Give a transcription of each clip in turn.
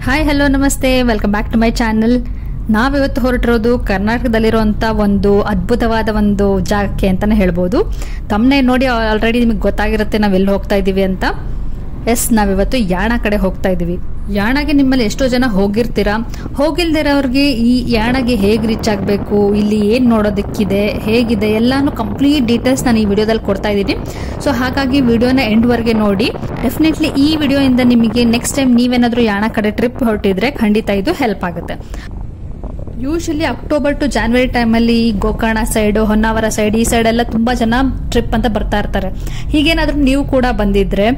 Hi hello ನಮಸ್ತೆ, welcome back to my channel. ನಾವಿವತ್ತು ಹೊರಟಿರೋದು ಕರ್ನಾಟಕದಲ್ಲಿರುವಂಥ ಒಂದು ಅದ್ಭುತವಾದ ಒಂದು ಜಾಗಕ್ಕೆ ಅಂತಲೇ ಹೇಳ್ಬೋದು. ತಮ್ಮನೇ ನೋಡಿ ಆಲ್ರೆಡಿ ನಿಮಗೆ ಗೊತ್ತಾಗಿರುತ್ತೆ ನಾವೆಲ್ಲಿ ಹೋಗ್ತಾ ಇದ್ದೀವಿ ಅಂತ. ಎಸ್, ನಾವಿವತ್ತು ಯಾಣ ಕಡೆ ಹೋಗ್ತಾ ಇದ್ದೀವಿ. ಯಾಣಗೆ ನಿಮ್ಮಲ್ಲಿ ಎಷ್ಟೋ ಜನ ಹೋಗಿರ್ತೀರಾ. ಹೋಗಿಲ್ದಿರೋರಿಗೆ ಈ ಯಾಣಗೆ ಹೇಗೆ ರೀಚ್ ಆಗಬೇಕು, ಇಲ್ಲಿ ಏನು ನೋಡೋದಕ್ಕಿದೆ, ಹೇಗಿದೆ ಎಲ್ಲಾನು ಕಂಪ್ಲೀಟ್ ಡೀಟೇಲ್ಸ್ ನಾನು ಈ ವಿಡಿಯೋದಲ್ಲಿ ಕೊಡ್ತಾ ಇದ್ದೀನಿ. ಸೊ ಹಾಗಾಗಿ ವಿಡಿಯೋನ ಎಂಡ್ವರೆಗೆ ನೋಡಿ. ಡೆಫಿನೆಟ್ಲಿ ಈ ವಿಡಿಯೋಯಿಂದ ನಿಮಗೆ ನೆಕ್ಸ್ಟ್ ಟೈಮ್ ನೀವೇನಾದರೂ ಯಾಣ ಕಡೆ ಟ್ರಿಪ್ ಹೊರಟಿದ್ರೆ ಖಂಡಿತ ಇದು ಹೆಲ್ಪ್ ಆಗುತ್ತೆ. ಯೂಶಲಿ ಅಕ್ಟೋಬರ್ ಟು ಜಾನ್ವರಿ ಟೈಮಲ್ಲಿ ಗೋಕರ್ಣ ಸೈಡ್, ಹೊನ್ನಾವರ ಸೈಡ್, ಈ ಸೈಡ್ ಎಲ್ಲ ತುಂಬಾ ಜನ ಟ್ರಿಪ್ ಅಂತ ಬರ್ತಾ ಇರ್ತಾರೆ. ಹೀಗೇನಾದ್ರೂ ನೀವು ಕೂಡ ಬಂದಿದ್ರೆ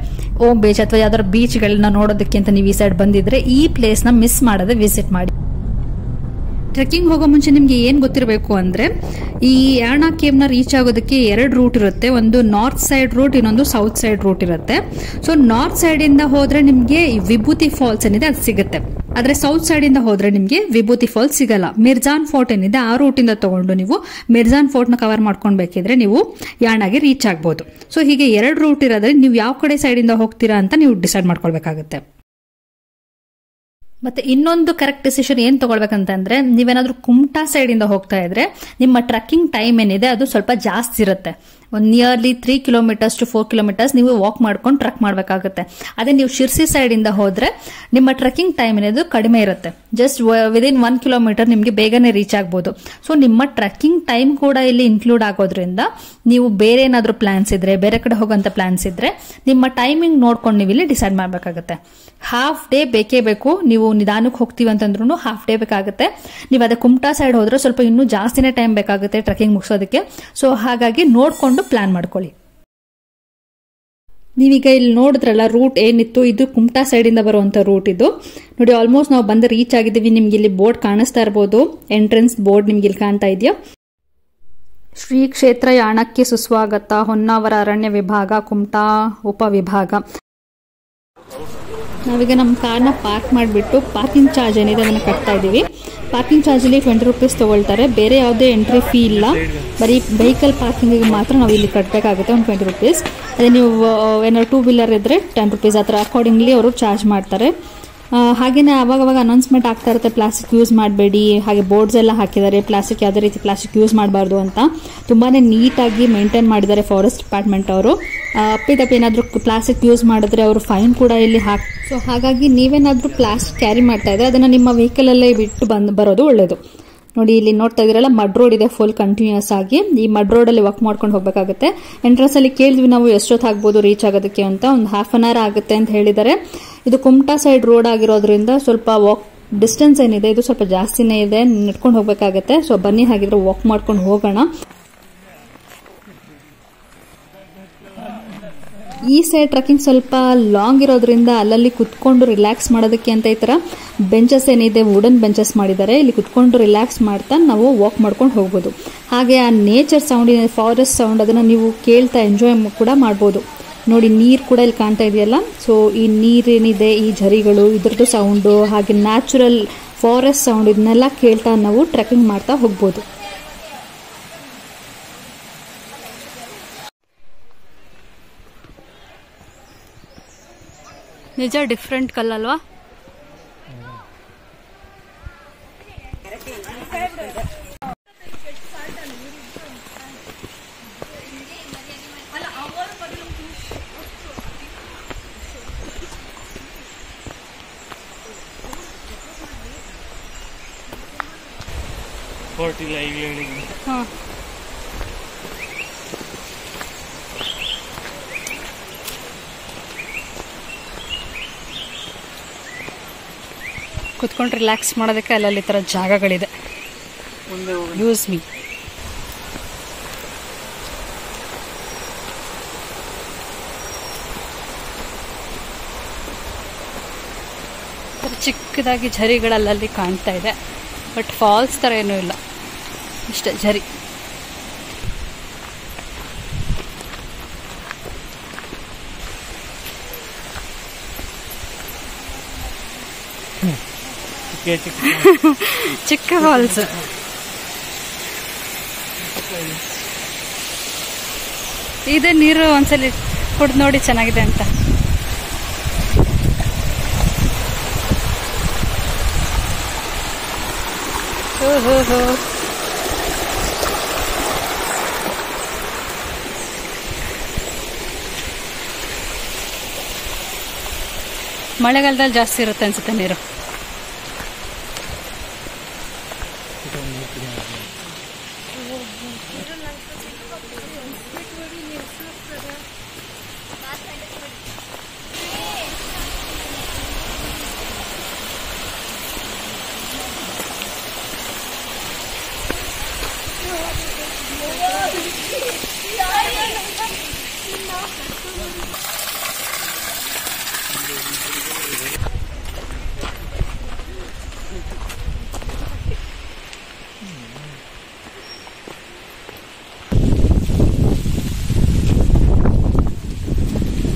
ಓಮ್ ಬೀಚ್ ಅಥವಾ ಯಾವ್ದಾದ್ರು ಬೀಚ್ಗಳನ್ನ ನೋಡೋದಕ್ಕೆ ಅಂತ ನೀವು ಈ ಸೈಡ್ ಬಂದಿದ್ರೆ ಈ ಪ್ಲೇಸ್ ನ ಮಿಸ್ ಮಾಡದೆ ವಿಸಿಟ್ ಮಾಡಿ. ಟ್ರೆಕ್ಕಿಂಗ್ ಹೋಗೋ ಮುಂಚೆ ನಿಮ್ಗೆ ಏನ್ ಗೊತ್ತಿರಬೇಕು ಅಂದ್ರೆ, ಈ ಯಾಣ ಕೇವ್ ನ ರೀಚ್ ಆಗೋದಕ್ಕೆ 2 ರೂಟ್ ಇರುತ್ತೆ. ಒಂದು ನಾರ್ತ್ ಸೈಡ್ ರೂಟ್, ಇನ್ನೊಂದು ಸೌತ್ ಸೈಡ್ ರೂಟ್ ಇರುತ್ತೆ. ಸೊ ನಾರ್ತ್ ಸೈಡ್ ಇಂದ ಹೋದ್ರೆ ನಿಮ್ಗೆ ವಿಭೂತಿ ಫಾಲ್ಸ್ ಏನಿದೆ ಅದು ಸಿಗುತ್ತೆ. ಆದ್ರೆ ಸೌತ್ ಸೈಡ್ ಇಂದ ಹೋದ್ರೆ ನಿಮ್ಗೆ ವಿಭೂತಿ ಫಾಲ್ಸ್ ಸಿಗಲ್ಲ. ಮಿರ್ಜಾನ್ ಫೋರ್ಟ್ ಏನಿದೆ ಆ ರೂಟ್ ಇಂದ ತಗೊಂಡು ನೀವು ಮಿರ್ಜಾನ್ ಫೋರ್ಟ್ ನ ಕವರ್ ಮಾಡ್ಕೊಂಡ್ ಬೇಕಿದ್ರೆ ನೀವು ಯಾಣಗೆ ರೀಚ್ ಆಗ್ಬಹುದು. ಸೊ ಹೀಗೆ 2 ರೂಟ್ ಇರೋದ್ರೆ ನೀವು ಯಾವ ಕಡೆ ಸೈಡ್ ಇಂದ ಹೋಗ್ತೀರಾ ಅಂತ ನೀವು ಡಿಸೈಡ್ ಮಾಡ್ಕೊಳ್ಬೇಕಾಗುತ್ತೆ. ಮತ್ತೆ ಇನ್ನೊಂದು ಕರೆಕ್ಟ್ ಡಿಸಿಷನ್ ಏನ್ ತಗೊಳ್ಬೇಕಂತಂದ್ರೆ, ನೀವೇನಾದ್ರೂ ಕುಮಟಾ ಸೈಡ್ ಇಂದ ಹೋಗ್ತಾ ಇದ್ರೆ ನಿಮ್ಮ ಟ್ರೆಕ್ಕಿಂಗ್ ಟೈಮ್ ಏನಿದೆ ಅದು ಸ್ವಲ್ಪ ಜಾಸ್ತಿ ಇರುತ್ತೆ. ಒಂದು ನಿಯರ್ಲಿ 3 ಕಿಲೋಮೀಟರ್ಸ್ ಟು 4 ಕಿಲೋಮೀಟರ್ಸ್ ನೀವು ವಾಕ್ ಮಾಡ್ಕೊಂಡು ಟ್ರೆಕ್ ಮಾಡಬೇಕಾಗುತ್ತೆ. ಅದೇ ನೀವು ಶಿರ್ಸಿ ಸೈಡ್ ಇಂದ ಹೋದ್ರೆ ನಿಮ್ಮ ಟ್ರೆಕ್ಕಿಂಗ್ ಟೈಮ್ ಏನಿದೆ ಕಡಿಮೆ ಇರುತ್ತೆ. ಜಸ್ಟ್ ವಿದಿನ್ 1 ಕಿಲೋಮೀಟರ್ ನಿಮಗೆ ಬೇಗನೆ ರೀಚ್ ಆಗ್ಬೋದು. ಸೊ ನಿಮ್ಮ ಟ್ರೆಕ್ಕಿಂಗ್ ಟೈಮ್ ಕೂಡ ಇಲ್ಲಿ ಇನ್ಕ್ಲೂಡ್ ಆಗೋದ್ರಿಂದ ನೀವು ಬೇರೆ ಏನಾದ್ರೂ ಪ್ಲಾನ್ಸ್ ಇದ್ರೆ, ಬೇರೆ ಕಡೆ ಹೋಗೋಂತ ಪ್ಲಾನ್ಸ್ ಇದ್ರೆ ನಿಮ್ಮ ಟೈಮಿಂಗ್ ನೋಡ್ಕೊಂಡು ನೀವು ಇಲ್ಲಿ ಡಿಸೈಡ್ ಮಾಡಬೇಕಾಗುತ್ತೆ. ಹಾಫ್ ಡೇ ಬೇಕೇ ಬೇಕು. ನೀವು ನಿಧಾನಕ್ಕೆ ಹೋಗ್ತೀವಿ ಅಂತಂದ್ರೂ ಹಾಫ್ ಡೇ ಬೇಕಾಗುತ್ತೆ. ನೀವು ಅದೇ ಕುಮಟಾ ಸೈಡ್ ಹೋದ್ರೆ ಸ್ವಲ್ಪ ಇನ್ನೂ ಜಾಸ್ತಿನೇ ಟೈಮ್ ಬೇಕಾಗುತ್ತೆ ಟ್ರೆಕ್ಕಿಂಗ್ ಮುಗಿಸೋದಕ್ಕೆ. ಸೊ ಹಾಗಾಗಿ ನೋಡ್ಕೊಂಡು ಪ್ಲಾನ್ ಮಾಡ್ಕೊಳ್ಳಿ. ನೀವೀಗ ಇಲ್ಲಿ ನೋಡಿದ್ರಲ್ಲ ರೂಟ್ ಏನಿತ್ತು, ಇದು ಕುಮಟಾ ಸೈಡ್ ಇಂದ ಬರುವಂತ ರೂಟ್ ಇದು. ನೋಡಿ ಆಲ್ಮೋಸ್ಟ್ ನಾವು ಬಂದು ರೀಚ್ ಆಗಿದ್ದೀವಿ. ನಿಮ್ಗೆ ಇಲ್ಲಿ ಬೋರ್ಡ್ ಕಾಣಿಸ್ತಾ ಇರಬಹುದು, ಎಂಟ್ರೆನ್ಸ್ ಬೋರ್ಡ್ ನಿಮ್ಗೆ ಇಲ್ಲಿ ಕಾಣ್ತಾ ಇದೆಯಾ. ಶ್ರೀ ಕ್ಷೇತ್ರ ಯಾಣಕ್ಕೆ ಸುಸ್ವಾಗತ, ಹೊನ್ನಾವರ ಅರಣ್ಯ ವಿಭಾಗ, ಕುಮಟಾ ಉಪವಿಭಾಗ. ನಾವೀಗ ನಮ್ಮ ಕಾರ್ನ ಪಾರ್ಕ್ ಮಾಡಿಬಿಟ್ಟು ಪಾರ್ಕಿಂಗ್ ಚಾರ್ಜ್ ಏನಿದೆ ಅದನ್ನು ಕಟ್ತಾ ಇದ್ದೀವಿ. ಪಾರ್ಕಿಂಗ್ ಚಾರ್ಜಲ್ಲಿ 20 ರೂಪೀಸ್ ತಗೊಳ್ತಾರೆ. ಬೇರೆ ಯಾವುದೇ ಎಂಟ್ರಿ ಫೀ ಇಲ್ಲ. ಬರೀ ವೆಹಿಕಲ್ ಪಾರ್ಕಿಂಗಿಗೆ ಮಾತ್ರ ನಾವು ಇಲ್ಲಿ ಕಟ್ಟಬೇಕಾಗುತ್ತೆ, ಒಂದು 20 ರೂಪೀಸ್. ಅದೇ ನೀವು ಏನಾದ್ರು 2 ವೀಲರ್ ಇದ್ರೆ 10 ರೂಪೀಸ್, ಆ ಥರ ಅಕಾರ್ಡಿಂಗ್ಲಿ ಅವರು ಚಾರ್ಜ್ ಮಾಡ್ತಾರೆ. ಹಾಗೆಯೇ ಅವಾಗ ಅನೌನ್ಸ್ಮೆಂಟ್ ಆಗ್ತಾ ಇರುತ್ತೆ, ಪ್ಲಾಸ್ಟಿಕ್ ಯೂಸ್ ಮಾಡಬೇಡಿ. ಹಾಗೆ ಬೋರ್ಡ್ಸ್ ಎಲ್ಲ ಹಾಕಿದ್ದಾರೆ, ಪ್ಲಾಸ್ಟಿಕ್ ಯಾವುದೇ ರೀತಿ ಪ್ಲಾಸ್ಟಿಕ್ ಯೂಸ್ ಮಾಡಬಾರ್ದು ಅಂತ. ತುಂಬಾ ನೀಟಾಗಿ ಮೇಂಟೈನ್ ಮಾಡಿದ್ದಾರೆ ಫಾರೆಸ್ಟ್ ಡಿಪಾರ್ಟ್ಮೆಂಟ್ ಅವರು. ಅಪ್ಪಿತಪ್ಪಿ ಏನಾದರೂ ಪ್ಲಾಸ್ಟಿಕ್ ಯೂಸ್ ಮಾಡಿದ್ರೆ ಅವರು ಫೈನ್ ಕೂಡ ಇಲ್ಲಿ ಸೊ ಹಾಗಾಗಿ ನೀವೇನಾದರೂ ಪ್ಲಾಸ್ಟಿಕ್ ಕ್ಯಾರಿ ಮಾಡ್ತಾ ಇದ್ರೆ ಅದನ್ನು ನಿಮ್ಮ ವೆಹಿಕಲ್ ಅಲ್ಲೇ ಬಿಟ್ಟು ಬರೋದು ಒಳ್ಳೇದು. ನೋಡಿ ಇಲ್ಲಿ ನೋಡ್ತಾ ಇದ್ರಲ್ಲ, ಮಡ್ ರೋಡ್ ಇದೆ ಫುಲ್ ಕಂಟಿನ್ಯೂಸ್ ಆಗಿ. ಈ ಮಡ್ ರೋಡ್ ಅಲ್ಲಿ ವಾಕ್ ಮಾಡ್ಕೊಂಡು ಹೋಗ್ಬೇಕಾಗುತ್ತೆ. ಎಂಟ್ರೆನ್ಸ್ ಅಲ್ಲಿ ಕೇಳಿದ್ವಿ ನಾವು ಎಷ್ಟೊತ್ತು ಆಗ್ಬೋದು ರೀಚ್ ಆಗೋದಕ್ಕೆ ಅಂತ. ಒಂದು ಹಾಫ್ ಅನ್ ಅವರ್ ಆಗುತ್ತೆ ಅಂತ ಹೇಳಿದ್ದಾರೆ. ಇದು ಕುಮಟಾ ಸೈಡ್ ರೋಡ್ ಆಗಿರೋದ್ರಿಂದ ಸ್ವಲ್ಪ ವಾಕ್ ಡಿಸ್ಟೆನ್ಸ್ ಏನಿದೆ ಇದು ಸ್ವಲ್ಪ ಜಾಸ್ತಿನೇ ಇದೆ, ನಡ್ಕೊಂಡು ಹೋಗ್ಬೇಕಾಗತ್ತೆ. ಸೊ ಬನ್ನಿ ಹಾಗಿದ್ರೆ ವಾಕ್ ಮಾಡ್ಕೊಂಡು ಹೋಗೋಣ. ಈ ಸೈಡ್ ಟ್ರೆಕ್ಕಿಂಗ್ ಸ್ವಲ್ಪ ಲಾಂಗ್ ಇರೋದ್ರಿಂದ ಅಲ್ಲಲ್ಲಿ ಕುತ್ಕೊಂಡು ರಿಲ್ಯಾಕ್ಸ್ ಮಾಡೋದಕ್ಕೆ ಅಂತ ಈ ತರ ಬೆಂಚಸ್ ಏನಿದೆ ವುಡನ್ ಬೆಂಚಸ್ ಮಾಡಿದ್ದಾರೆ. ಇಲ್ಲಿ ಕುತ್ಕೊಂಡು ರಿಲ್ಯಾಕ್ಸ್ ಮಾಡ್ತಾ ನಾವು ವಾಕ್ ಮಾಡ್ಕೊಂಡು ಹೋಗ್ಬೋದು. ಹಾಗೆ ಆ ನೇಚರ್ ಸೌಂಡ್, ಫಾರೆಸ್ಟ್ ಸೌಂಡ್ ಅದನ್ನ ನೀವು ಕೇಳ್ತಾ ಎಂಜಾಯ್ ಕೂಡ ಮಾಡ್ಬೋದು. ನೋಡಿ ನೀರು ಕೂಡ ಇಲ್ಲಿ ಕಾಣ್ತಾ ಇದೆಯಲ್ಲ. ಸೊ ಈ ನೀರೇನಿದೆ, ಈ ಝರಿಗಳು, ಇದ್ರದ್ದು ಸೌಂಡು, ಹಾಗೆ ನ್ಯಾಚುರಲ್ ಫಾರೆಸ್ಟ್ ಸೌಂಡ್, ಇದನ್ನೆಲ್ಲ ಕೇಳ್ತಾ ನಾವು ಟ್ರೆಕ್ಕಿಂಗ್ ಮಾಡ್ತಾ ಹೋಗ್ಬೋದು. ನಿಜ ಡಿಫ್ರೆಂಟ್ ಕಲ್ಲಲ್ವಾ? ಕುತ್ಕೊಂಡು ರಿಲ್ಯಾಕ್ಸ್ ಮಾಡೋದಕ್ಕೆ ಅಲ್ಲಲ್ಲಿ ತರ ಜಾಗಗಳಿದೆ. Use me. ಚಿಕ್ಕದಾಗಿ ಝರಿಗಳಲ್ಲಲ್ಲಿ ಕಾಣ್ತಾ ಇದೆ, ಬಟ್ ಫಾಲ್ಸ್ ತರ ಏನೂ ಇಲ್ಲ, ಇಷ್ಟೇ ಝರಿ. ಚಿಕ್ಕ ಫಾಲ್ಸ್. ಇದೆ ನೀರು, ಒಂದ್ಸಲಿ ಕುಡ್ದು ನೋಡಿ ಚೆನ್ನಾಗಿದೆ ಅಂತ. ಮಳೆಗಾಲದಲ್ಲಿ ಜಾಸ್ತಿ ಇರುತ್ತೆ ಅನ್ಸುತ್ತೆ ನೀರು.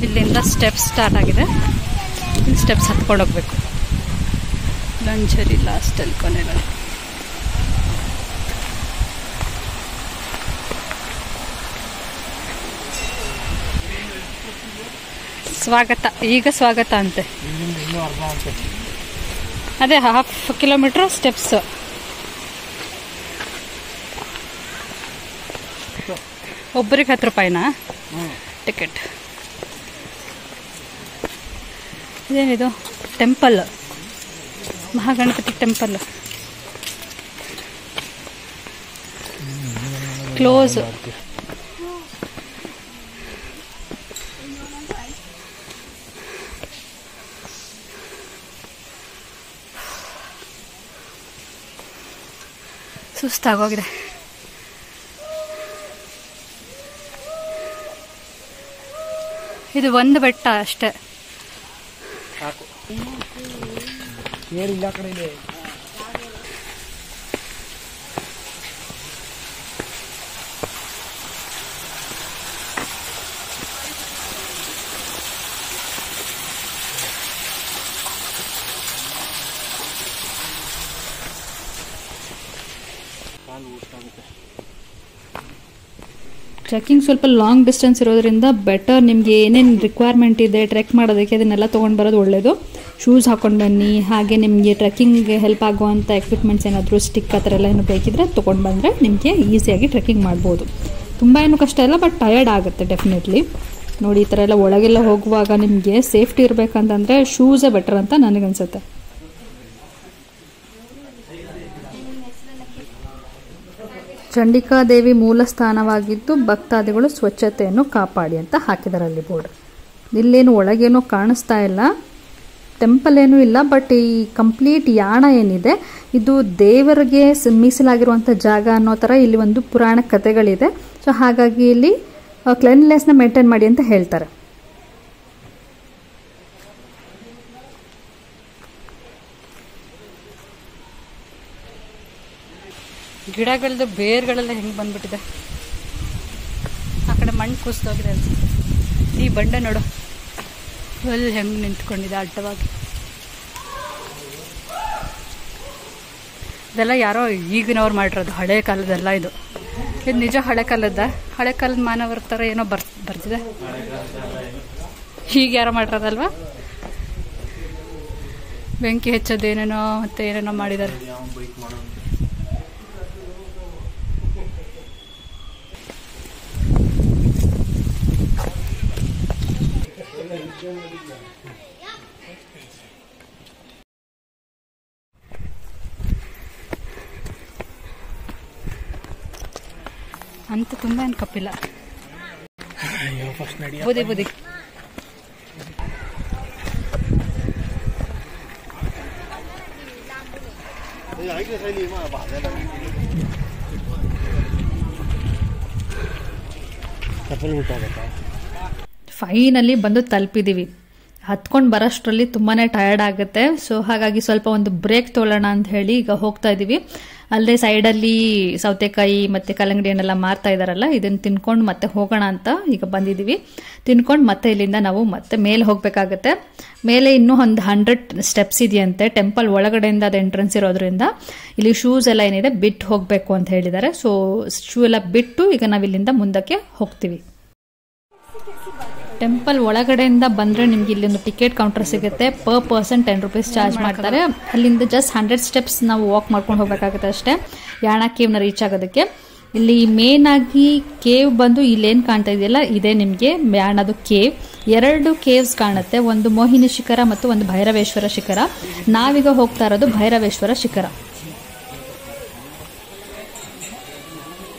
ಇಲ್ಲಿಂದ ಸ್ಟೆಪ್ಸ್ ಸ್ಟಾರ್ಟ್ ಆಗಿದೆ. ಸ್ಟೆಪ್ಸ್ ಹತ್ಕೊಂಡು ಹೋಗ್ಬೇಕು. ಲಂಚರಿ ಲಾಸ್ಟಲ್ಲಿ ಕೊನೆಗಳು. ಸ್ವಾಗತ, ಈಗ ಸ್ವಾಗತ ಅಂತೆ. ಅದೇ 1/2 ಕಿಲೋಮೀಟರ್ ಸ್ಟೆಪ್ಸ್. ಒಬ್ಬರಿಗೆ 10 ರೂಪಾಯಿನಾ ಟಿಕೆಟ್? ಇದೇನಿದು? Temple, Mahaganapati temple close. ಸುಸ್ತಾಗೋಗಿದೆ. ಇದು ಒಂದು ಬೆಟ್ಟ ಅಷ್ಟೇ. ಟ್ರೆಕ್ಕಿಂಗ್ ಸ್ವಲ್ಪ ಲಾಂಗ್ ಡಿಸ್ಟೆನ್ಸ್ ಇರೋದ್ರಿಂದ ಬೆಟರ್ ನಿಮಗೆ ಏನೇನು ರಿಕ್ವೈರ್ಮೆಂಟ್ ಇದೆ ಟ್ರೆಕ್ ಮಾಡೋದಕ್ಕೆ ಅದನ್ನೆಲ್ಲ ತೊಗೊಂಡು ಬರೋದು ಒಳ್ಳೆಯದು. ಶೂಸ್ ಹಾಕೊಂಡು ಬನ್ನಿ. ಹಾಗೆ ನಿಮಗೆ ಟ್ರೆಕ್ಕಿಂಗ್ಗೆ ಹೆಲ್ಪ್ ಆಗುವಂಥ ಎಕ್ವಿಪ್ಮೆಂಟ್ಸ್ ಏನಾದರೂ ಸ್ಟಿಕ್ ಆ ಥರ ಎಲ್ಲ ಏನು ಬೇಕಿದ್ರೆ ತೊಗೊಂಡು ಬಂದರೆ ನಿಮಗೆ ಈಸಿಯಾಗಿ ಟ್ರೆಕ್ಕಿಂಗ್ ಮಾಡ್ಬೋದು. ತುಂಬ ಏನು ಕಷ್ಟ ಇಲ್ಲ, ಬಟ್ ಟಯರ್ಡ್ ಆಗುತ್ತೆ ಡೆಫಿನೆಟ್ಲಿ. ನೋಡಿ, ಈ ಥರ ಎಲ್ಲ ಒಳಗೆಲ್ಲ ಹೋಗುವಾಗ ನಿಮಗೆ ಸೇಫ್ಟಿ ಇರಬೇಕಂತಂದರೆ ಶೂಸೇ ಬೆಟರ್ ಅಂತ ನನಗನ್ಸುತ್ತೆ. ಚಂಡಿಕಾದೇವಿ ಮೂಲ ಸ್ಥಾನವಾಗಿದ್ದು ಭಕ್ತಾದಿಗಳು ಸ್ವಚ್ಛತೆಯನ್ನು ಕಾಪಾಡಿ ಅಂತ ಹಾಕಿದ್ದಾರೆ ಅಲ್ಲಿ ಬೋರ್ಡ್. ಇಲ್ಲೇನು ಒಳಗೇನೋ ಕಾಣಿಸ್ತಾ ಇಲ್ಲ, ಟೆಂಪಲ್ ಏನೂ ಇಲ್ಲ. ಬಟ್ ಈ ಕಂಪ್ಲೀಟ್ ಯಾಣ ಏನಿದೆ ಇದು ದೇವರಿಗೆ ಮೀಸಲಾಗಿರುವಂಥ ಜಾಗ ಅನ್ನೋ ಥರ ಇಲ್ಲಿ ಒಂದು ಪುರಾಣ ಕಥೆಗಳಿದೆ. ಸೊ ಹಾಗಾಗಿ ಇಲ್ಲಿ ಕ್ಲೀನ್ನೆಸ್ನ ಮೇಂಟೈನ್ ಮಾಡಿ ಅಂತ ಹೇಳ್ತಾರೆ. ಗಿಡಗಳದ್ದು ಬೇರ್ಗಳೆಲ್ಲ ಹೆಂಗೆ ಬಂದ್ಬಿಟ್ಟಿದೆ. ಆ ಕಡೆ ಮಣ್ಣು ಕುಸಿದೋಗಿದೆ ಅನ್ಸುತ್ತೆ. ಈ ಬಂಡೆ ನೋಡು, ಅಲ್ಲಿ ಹೆಂಗೆ ನಿಂತ್ಕೊಂಡಿದೆ ಅಡ್ಡವಾಗಿ. ಇದೆಲ್ಲ ಯಾರೋ ಈಗಿನವ್ರು ಮಾಡಿರೋದು, ಹಳೆ ಕಾಲದೆಲ್ಲ ಇದು. ಇದು ನಿಜ ಹಳೆ ಕಾಲದ ಮಾನವರ ಥರ ಏನೋ ಬರ್ತಿದೆ. ಈಗ ಯಾರೋ ಮಾಡಿರೋದಲ್ವಾ? ಬೆಂಕಿ ಹೆಚ್ಚೋದೇನೇನೋ ಮತ್ತೆ ಏನೇನೋ ಮಾಡಿದ್ದಾರೆ. ಅಂತ ತುಂಬ ಏನು ಕಪ್ಪಿಲ್ಲ. ಬುದಿ ಬುದಿ ಫೈನಲಿ ಬಂದು ತಲುಪಿದ್ದೀವಿ. ಹತ್ಕೊಂಡು ಬರೋಷ್ಟರಲ್ಲಿ ತುಂಬಾ ಟಯರ್ಡ್ ಆಗುತ್ತೆ. ಸೊ ಹಾಗಾಗಿ ಸ್ವಲ್ಪ ಒಂದು ಬ್ರೇಕ್ ತೊಗೊಳ್ಳೋಣ ಅಂತ ಹೇಳಿ ಈಗ ಹೋಗ್ತಾ ಇದ್ದೀವಿ. ಅಲ್ಲದೆ ಸೈಡಲ್ಲಿ ಸೌತೆಕಾಯಿ ಮತ್ತು ಕಲ್ಲಂಗಡಿ ಹಣ್ಣೆಲ್ಲ ಮಾರ್ತಾ ಇದ್ದಾರಲ್ಲ, ಇದನ್ನು ತಿನ್ಕೊಂಡು ಮತ್ತೆ ಹೋಗೋಣ ಅಂತ ಈಗ ಬಂದಿದ್ದೀವಿ. ತಿನ್ಕೊಂಡು ಮತ್ತೆ ಇಲ್ಲಿಂದ ನಾವು ಮತ್ತೆ ಮೇಲೆ ಹೋಗಬೇಕಾಗತ್ತೆ. ಮೇಲೆ ಇನ್ನೂ ಒಂದು 100 ಸ್ಟೆಪ್ಸ್ ಇದೆಯಂತೆ. ಟೆಂಪಲ್ ಒಳಗಡೆಯಿಂದ ಅದು ಎಂಟ್ರೆನ್ಸ್ ಇರೋದ್ರಿಂದ ಇಲ್ಲಿ ಶೂಸ್ ಎಲ್ಲ ಏನಿದೆ ಬಿಟ್ಟು ಹೋಗಬೇಕು ಅಂತ ಹೇಳಿದ್ದಾರೆ. ಸೊ ಶೂ ಎಲ್ಲ ಬಿಟ್ಟು ಈಗ ನಾವು ಇಲ್ಲಿಂದ ಮುಂದಕ್ಕೆ ಹೋಗ್ತೀವಿ. ಟೆಂಪಲ್ ಒಳಗಡೆಯಿಂದ ಬಂದರೆ ನಿಮ್ಗೆ ಇಲ್ಲಿ ಒಂದು ಟಿಕೆಟ್ ಕೌಂಟರ್ ಸಿಗುತ್ತೆ. ಪರ್ ಪರ್ಸನ್ 10 ರೂಪೀಸ್ ಚಾರ್ಜ್ ಮಾಡ್ತಾರೆ. ಅಲ್ಲಿಂದ ಜಸ್ಟ್ 100 ಸ್ಟೆಪ್ಸ್ ನಾವು ವಾಕ್ ಮಾಡ್ಕೊಂಡು ಹೋಗಬೇಕಾಗುತ್ತೆ ಅಷ್ಟೇ ಯಾಣ ಕೇವ್ನ ರೀಚ್ ಆಗೋದಕ್ಕೆ. ಇಲ್ಲಿ ಮೇನ್ ಆಗಿ ಕೇವ್ ಬಂದು ಇಲ್ಲೇನು ಕಾಣ್ತಾ ಇದೆಯಲ್ಲ ಇದೇ ನಿಮಗೆ ಯಾಣದು ಕೇವ್. 2 ಕೇವ್ಸ್ ಕಾಣುತ್ತೆ, ಒಂದು ಮೋಹಿನಿ ಶಿಖರ ಮತ್ತು ಒಂದು ಭೈರವೇಶ್ವರ ಶಿಖರ. ನಾವೀಗ ಹೋಗ್ತಾ ಇರೋದು ಭೈರವೇಶ್ವರ ಶಿಖರ.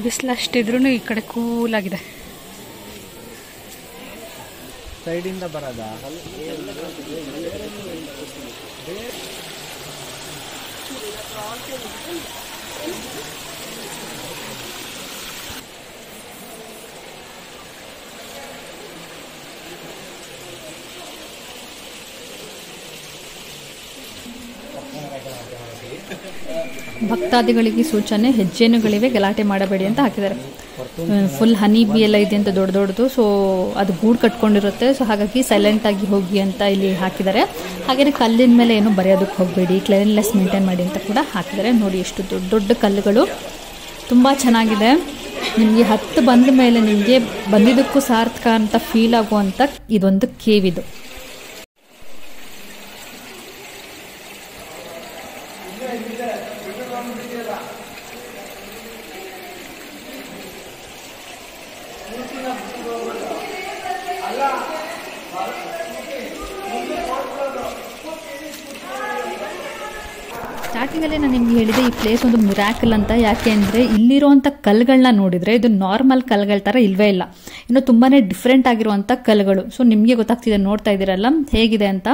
ಬಿಸಿಲು ಅಷ್ಟಿದ್ರೂ ಈ ಕಡೆ ಕೂಲ್ ಆಗಿದೆ. ಸೈಡಿಂದ ಬರೋದಾ? ಭಕ್ತಾದಿಗಳಿಗೆ ಸೂಚನೆ, ಹೆಜ್ಜೆನುಗಳಿವೆ, ಗಲಾಟೆ ಮಾಡಬೇಡಿ ಅಂತ ಹಾಕಿದ್ದಾರೆ. ಫುಲ್ ಹನಿ ಬಿ ಎಲ್ಲ ಇದೆ ಅಂತ ದೊಡ್ಡದು. ಸೊ ಅದು ಗೂಡು ಕಟ್ಕೊಂಡಿರುತ್ತೆ. ಸೊ ಹಾಗಾಗಿ ಸೈಲೆಂಟ್ ಆಗಿ ಹೋಗಿ ಅಂತ ಇಲ್ಲಿ ಹಾಕಿದ್ದಾರೆ. ಹಾಗೆಯೇ ಕಲ್ಲಿನ ಮೇಲೆ ಏನು ಬರೆಯೋದಕ್ಕೆ ಹೋಗಬೇಡಿ, ಕ್ಲೀನ್ನೆಸ್ ಮೇಂಟೈನ್ ಮಾಡಿ ಅಂತ ಕೂಡ ಹಾಕಿದ್ದಾರೆ. ನೋಡಿ ಎಷ್ಟು ದೊಡ್ಡ ದೊಡ್ಡ ಕಲ್ಲುಗಳು, ತುಂಬ ಚೆನ್ನಾಗಿದೆ. ನಿಮಗೆ ಹತ್ತು ಬಂದ ಮೇಲೆ ನಿಮಗೆ ಬಂದಿದ್ದಕ್ಕೂ ಸಾರ್ಥಕ ಅಂತ ಫೀಲ್ ಆಗುವಂಥ ಇದೊಂದು ಕೇವ್ ಇದು. ಸ್ಟಾರ್ಟಿಂಗಲ್ಲೇ ನಾನು ನಿಮ್ಗೆ ಹೇಳಿದೆ ಈ ಪ್ಲೇಸ್ ಒಂದು ಮಿರಾಕಲ್ ಅಂತ. ಯಾಕೆ ಅಂದರೆ ಇಲ್ಲಿರುವಂಥ ಕಲ್ಲುಗಳನ್ನ ನೋಡಿದರೆ ಇದು ನಾರ್ಮಲ್ ಕಲ್ಲುಗಳ ಥರ ಇಲ್ವೇ ಇಲ್ಲ, ಇನ್ನು ತುಂಬಾ ಡಿಫ್ರೆಂಟ್ ಆಗಿರುವಂಥ ಕಲ್ಲುಗಳು. ಸೊ ನಿಮಗೆ ಗೊತ್ತಾಗ್ತಿದೆ, ನೋಡ್ತಾ ಇದ್ದೀರಲ್ಲ ಹೇಗಿದೆ ಅಂತ.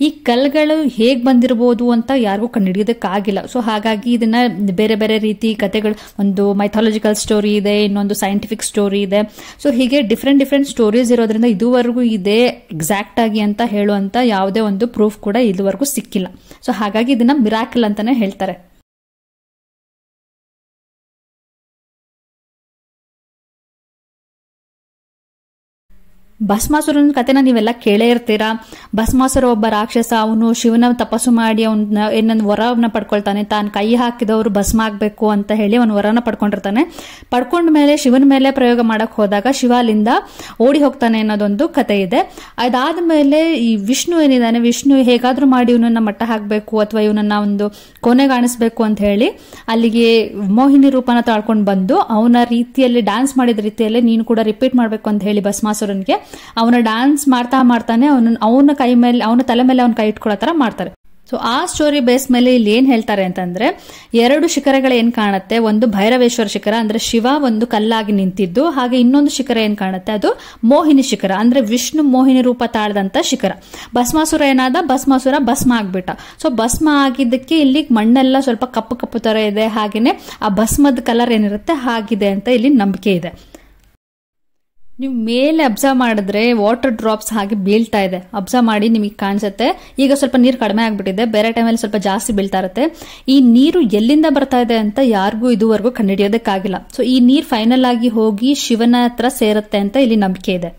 ಈ ಕಲ್ಲುಗಳು ಹೇಗೆ ಬಂದಿರ್ಬೋದು ಅಂತ ಯಾರಿಗೂ ಕಂಡುಹಿಡಿಯೋದಕ್ಕಾಗಿಲ್ಲ. ಸೊ ಹಾಗಾಗಿ ಇದನ್ನು ಬೇರೆ ಬೇರೆ ರೀತಿ ಕಥೆಗಳು, ಒಂದು ಮೈಥಾಲಜಿಕಲ್ ಸ್ಟೋರಿ ಇದೆ, ಇನ್ನೊಂದು ಸೈಂಟಿಫಿಕ್ ಸ್ಟೋರಿ ಇದೆ. ಸೊ ಹೀಗೆ ಡಿಫ್ರೆಂಟ್ ಸ್ಟೋರೀಸ್ ಇರೋದ್ರಿಂದ ಇದುವರೆಗೂ ಇದೆ ಎಕ್ಸಾಕ್ಟ್ ಆಗಿ ಅಂತ ಹೇಳುವಂಥ ಯಾವುದೇ ಒಂದು ಪ್ರೂಫ್ ಕೂಡ ಇದುವರೆಗೂ ಸಿಕ್ಕಿಲ್ಲ. ಸೊ ಹಾಗಾಗಿ ಇದನ್ನ ಮಿರಾಕಲ್ ಅಂತಾನೆ ಹೇಳ್ತಾರೆ. ಭಸ್ಮಾಸುರನ ಕಥೆನ ನೀವೆಲ್ಲ ಕೇಳೇ ಇರ್ತೀರಾ. ಭಸ್ಮಾಸುರ ಒಬ್ಬ ರಾಕ್ಷಸ, ಅವನು ಶಿವನ ತಪಸ್ಸು ಮಾಡಿ ಅವನ ಏನೊಂದು ವರವನ್ನ ಪಡ್ಕೊಳ್ತಾನೆ. ತಾನು ಕೈ ಹಾಕಿದವರು ಭಸ್ಮ ಆಗ್ಬೇಕು ಅಂತ ಹೇಳಿ ಅವನು ವರನ ಪಡ್ಕೊಂಡಿರ್ತಾನೆ. ಪಡ್ಕೊಂಡ ಮೇಲೆ ಶಿವನ ಮೇಲೆ ಪ್ರಯೋಗ ಮಾಡಕ್ ಹೋದಾಗ ಶಿವ ಅಲ್ಲಿಂದ ಓಡಿ ಹೋಗ್ತಾನೆ ಅನ್ನೋದೊಂದು ಕತೆ ಇದೆ. ಅದಾದ್ಮೇಲೆ ಈ ವಿಷ್ಣು ಏನಿದ್ದಾನೆ, ವಿಷ್ಣು ಹೇಗಾದ್ರೂ ಮಾಡಿ ಇವನನ್ನ ಮಟ್ಟ ಹಾಕ್ಬೇಕು ಅಥವಾ ಇವನನ್ನ ಒಂದು ಕೊನೆಗಾಣಿಸ್ಬೇಕು ಅಂತ ಹೇಳಿ ಅಲ್ಲಿಗೆ ಮೋಹಿನಿ ರೂಪನ ತಾಳ್ಕೊಂಡು ಬಂದು ಅವನ ರೀತಿಯಲ್ಲಿ ಡ್ಯಾನ್ಸ್ ಮಾಡಿದ ರೀತಿಯಲ್ಲೇ ನೀನು ಕೂಡ ರಿಪೀಟ್ ಮಾಡ್ಬೇಕು ಅಂತ ಹೇಳಿ ಭಸ್ಮಾಸುರನ್ಗೆ ಅವನ ಡ್ಯಾನ್ಸ್ ಮಾಡ್ತಾನೆ ಅವನ ಕೈ ಮೇಲೆ, ಅವನ ತಲೆ ಮೇಲೆ ಅವನ ಕೈ ಇಟ್ಕೊಳ್ಳೋ ತರ ಮಾಡ್ತಾರೆ. ಸೊ ಆ ಸ್ಟೋರಿ ಬೇಸ್ ಮೇಲೆ ಇಲ್ಲಿ ಏನ್ ಹೇಳ್ತಾರೆ ಅಂತಂದ್ರೆ 2 ಶಿಖರಗಳು ಏನ್ ಕಾಣುತ್ತೆ, ಒಂದು ಭೈರವೇಶ್ವರ ಶಿಖರ ಅಂದ್ರೆ ಶಿವ ಒಂದು ಕಲ್ಲಾಗಿ ನಿಂತಿದ್ದು, ಹಾಗೆ ಇನ್ನೊಂದು ಶಿಖರ ಏನ್ ಕಾಣುತ್ತೆ ಅದು ಮೋಹಿನಿ ಶಿಖರ ಅಂದ್ರೆ ವಿಷ್ಣು ಮೋಹಿನಿ ರೂಪ ತಾಳ್ದಂತ ಶಿಖರ. ಭಸ್ಮಾಸುರ ಏನಾದ, ಭಸ್ಮಾಸುರ ಭಸ್ಮ ಆಗ್ಬಿಟ್ಟ. ಸೊ ಭಸ್ಮ ಆಗಿದ್ದಕ್ಕೆ ಇಲ್ಲಿ ಮಣ್ಣೆಲ್ಲ ಸ್ವಲ್ಪ ಕಪ್ಪು ಕಪ್ಪು ತರ ಇದೆ, ಹಾಗೇನೆ ಆ ಭಸ್ಮದ ಕಲರ್ ಏನಿರುತ್ತೆ ಹಾಗಿದೆ ಅಂತ ಇಲ್ಲಿ ನಂಬಿಕೆ ಇದೆ. ನೀವು ಮೇಲೆ ಅಬ್ಸರ್ವ್ ಮಾಡಿದ್ರೆ ವಾಟರ್ ಡ್ರಾಪ್ಸ್ ಹಾಗೆ ಬೀಳ್ತಾ ಇದೆ. ಅಬ್ಸರ್ವ್ ಮಾಡಿ ನಿಮಗೆ ಕಾಣಿಸುತ್ತೆ. ಈಗ ಸ್ವಲ್ಪ ನೀರು ಕಡಿಮೆ ಆಗ್ಬಿಟ್ಟಿದೆ, ಬೇರೆ ಟೈಮಲ್ಲಿ ಸ್ವಲ್ಪ ಜಾಸ್ತಿ ಬೀಳ್ತಾ ಇರುತ್ತೆ. ಈ ನೀರು ಎಲ್ಲಿಂದ ಬರ್ತಾ ಇದೆ ಅಂತ ಯಾರಿಗೂ ಇದುವರೆಗೂ ಕಂಡುಹಿಡಿಯೋದಕ್ಕಾಗಿಲ್ಲ. ಸೊ ಈ ನೀರು ಫೈನಲ್ ಆಗಿ ಹೋಗಿ ಶಿವನ ಹತ್ರ ಸೇರುತ್ತೆ ಅಂತ ಇಲ್ಲಿ ನಂಬಿಕೆ ಇದೆ.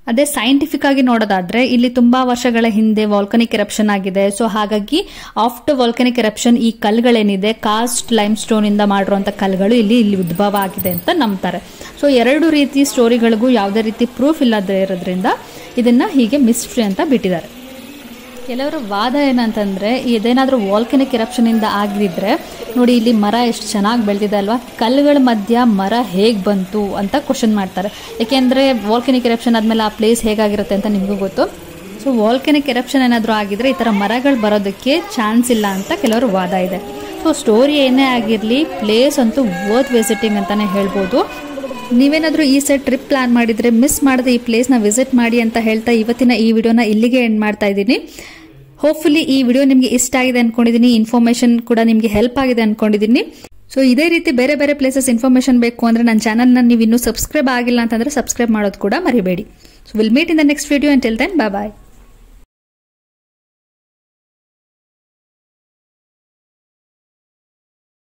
ಅದೇ ಸೈಂಟಿಫಿಕ್ ಆಗಿ ನೋಡೋದಾದ್ರೆ ಇಲ್ಲಿ ತುಂಬಾ ವರ್ಷಗಳ ಹಿಂದೆ ವಾಲ್ಕನಿಕ್ ಎರಪ್ಷನ್ ಆಗಿದೆ. ಸೊ ಹಾಗಾಗಿ ಆಫ್ಟರ್ ವಾಲ್ಕನಿಕ್ ಎರಪ್ಷನ್ ಈ ಕಲ್ಲುಗಳೇನಿದೆ ಕಾಸ್ಟ್ ಲೈಮ್ ಸ್ಟೋನ್ ಇಂದ ಮಾಡಿರುವಂತ ಕಲ್ಲುಗಳು ಇಲ್ಲಿ ಉದ್ಭವ ಆಗಿದೆ ಅಂತ ನಂಬ್ತಾರೆ. ಸೊ 2 ರೀತಿ ಸ್ಟೋರಿಗಳಿಗೂ ಯಾವುದೇ ರೀತಿ ಪ್ರೂಫ್ ಇಲ್ಲದೆ ಇರೋದ್ರಿಂದ ಇದನ್ನ ಹೀಗೆ ಮಿಸ್ಟ್ರಿ ಅಂತ ಬಿಟ್ಟಿದ್ದಾರೆ. ಕೆಲವರ ವಾದ ಏನಂತಂದ್ರೆ ಇದೇನಾದ್ರೂ ವಾಲ್ಕನಿಕ್ ಎರಪ್ಷನ್ ಇಂದ ಆಗಿದ್ರೆ ನೋಡಿ ಇಲ್ಲಿ ಮರ ಎಷ್ಟು ಚೆನ್ನಾಗಿ ಬೆಳೆದಿದೆ ಅಲ್ವಾ, ಕಲ್ಲುಗಳ ಮಧ್ಯ ಮರ ಹೇಗ್ ಬಂತು ಅಂತ ಕ್ವಶನ್ ಮಾಡ್ತಾರೆ. ಯಾಕೆಂದ್ರೆ ವಾಲ್ಕನಿಕ್ ಎರಪ್ಷನ್ ಆದ್ಮೇಲೆ ಆ ಪ್ಲೇಸ್ ಹೇಗಾಗಿರುತ್ತೆ ಅಂತ ನಿಮಗೂ ಗೊತ್ತು. ಸೊ ವಾಲ್ಕನಿಕ್ ಎರಪ್ಷನ್ ಏನಾದರೂ ಆಗಿದ್ರೆ ಈ ತರ ಮರಗಳು ಬರೋದಕ್ಕೆ ಚಾನ್ಸ್ ಇಲ್ಲ ಅಂತ ಕೆಲವರು ವಾದ ಇದೆ. ಸೊ ಸ್ಟೋರಿ ಏನೇ ಆಗಿರ್ಲಿ ಪ್ಲೇಸ್ ಅಂತೂ ವರ್ತ್ ವಿಸಿಟಿಂಗ್ ಅಂತಾನೆ ಹೇಳ್ಬೋದು. ನೀವೇನಾದ್ರೂ ಈ ಸೈಡ್ ಟ್ರಿಪ್ ಪ್ಲಾನ್ ಮಾಡಿದ್ರೆ ಮಿಸ್ ಮಾಡದೆ ಈ ಪ್ಲೇಸ್ನ ವಿಸಿಟ್ ಮಾಡಿ ಅಂತ ಹೇಳ್ತಾ ಇವತ್ತಿನ ಈ ವಿಡಿಯೋನ ಇಲ್ಲಿಗೆ ಎಂಡ್ ಮಾಡ್ತಾ ಇದ್ದೀನಿ. ಹೋಪ್ಫುಲಿ ಈ ವಿಡಿಯೋ ನಿಮಗೆ ಇಷ್ಟ ಆಗಿದೆ ಅನ್ಕೊಂಡಿದ್ದೀನಿ, ಇನ್ಫಾರ್ಮೇಶನ್ ಕೂಡ ನಿಮಗೆ ಹೆಲ್ಪ್ ಆಗಿದೆ ಅನ್ಕೊಂಡಿದ್ದೀನಿ. ಸೊ ಇದೇ ರೀತಿ ಬೇರೆ ಬೇರೆ ಪ್ಲೇಸಸ್ ಇನ್ಫಾರ್ಮೇಶನ್ ಬೇಕು ಅಂದ್ರೆ ನನ್ನ ಚಾನಲ್ನ ನೀವು ಇನ್ನೂ ಸಬ್ಸ್ಕ್ರೈಬ್ ಆಗಿಲ್ಲ ಅಂತಂದ್ರೆ ಸಬ್ಸ್ಕ್ರೈಬ್ ಮಾಡೋದು ಕೂಡ ಮರಿಬೇಡಿ. So will meet in the next video. Until then bye bye.